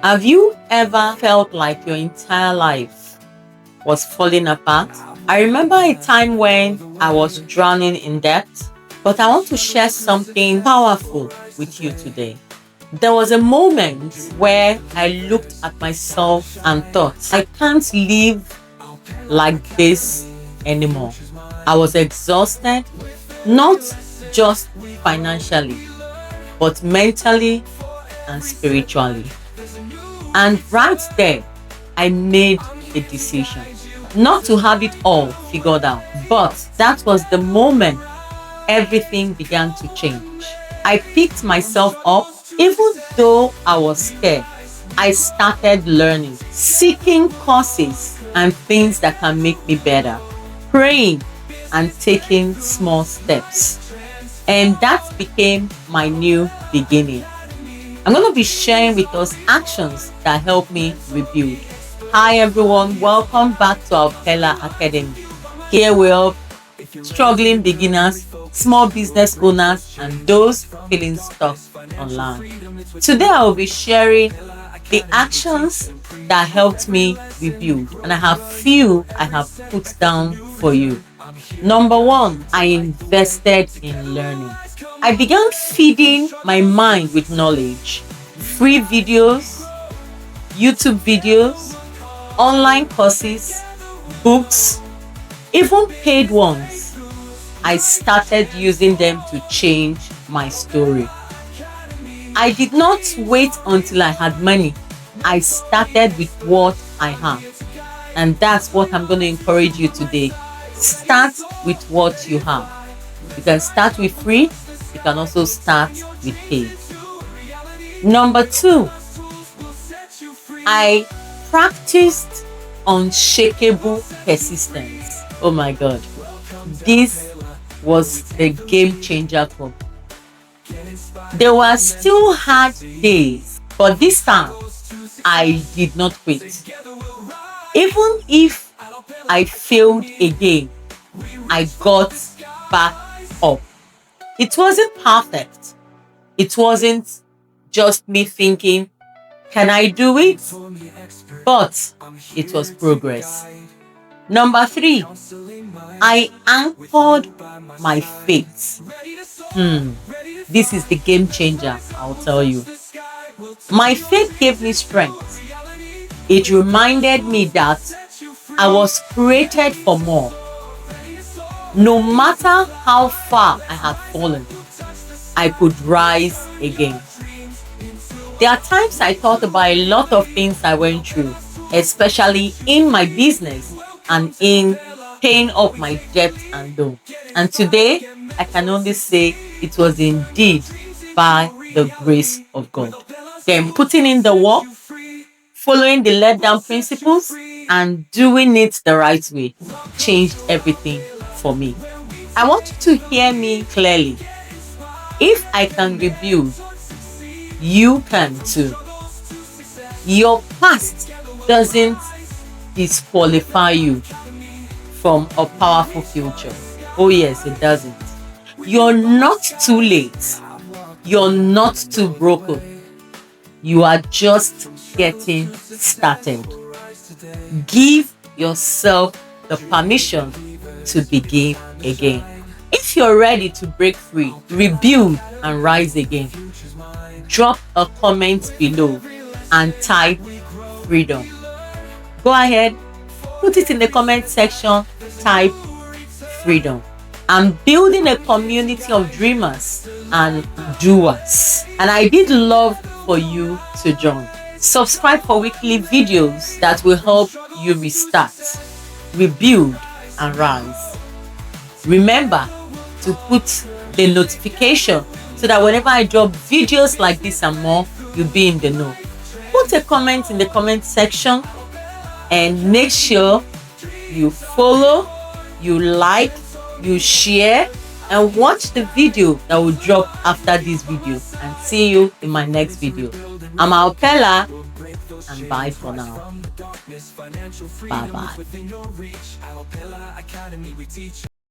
Have you ever felt like your entire life was falling apart? I remember a time when I was drowning in debt, but I want to share something powerful with you today. There was a moment where I looked at myself and thought, I can't live like this anymore. I was exhausted, not just financially, but mentally and spiritually. And right there, I made a decision not to have it all figured out. But that was the moment everything began to change. I picked myself up, even though I was scared. I started learning, seeking courses and things that can make me better, praying and taking small steps. And that became my new beginning. I'm going to be sharing with us actions that help me rebuild. Hi everyone, welcome back to our Pella Academy. Here we help struggling beginners, small business owners, and those feeling stuck online. Today I will be sharing the actions that helped me rebuild, and I have few I have put down for you. Number one, I invested in learning. I began feeding my mind with knowledge, free videos, YouTube videos, online courses, books, even paid ones. I started using them to change my story. I did not wait until I had money. I started with what I have. And that's what I'm going to encourage you today. Start with what you have. You can start with free. You can also start with paid. Number two, I practiced unshakable persistence. Oh my God. This was the game changer for me. There were still hard days, but this time I did not quit. Even if I failed again, I got back up. It wasn't perfect. It wasn't just me thinking, can I do it? But it was progress. Number three, I anchored my faith. This is the game changer, I'll tell you. My faith gave me strength. It reminded me that I was created for more. No matter how far I had fallen, I could rise again. There are times I thought about a lot of things I went through, especially in my business and in paying off my debt and loan. And today, I can only say it was indeed by the grace of God. Then putting in the work, following the let down principles, and doing it the right way changed everything for me. I want you to hear me clearly. If I can rebuild, you can too. Your past doesn't disqualify you from a powerful future. Oh yes, it doesn't. You're not too late. You're not too broken. You are just getting started. Give yourself the permission to begin again. If you're ready to break free, rebuild, and rise again, drop a comment below and type freedom. Go ahead, put it in the comment section, type freedom. I'm building a community of dreamers and doers, and I did love for you to join. Subscribe for weekly videos that will help you restart, rebuild, and rise. Remember to put the notification so that whenever I drop videos like this and more, you'll be in the know. Put a comment in the comment section and make sure you follow, you like, you share, and watch the video that will drop after this video. And see you in my next video. I'm Alpella, and bye for now. Bye bye.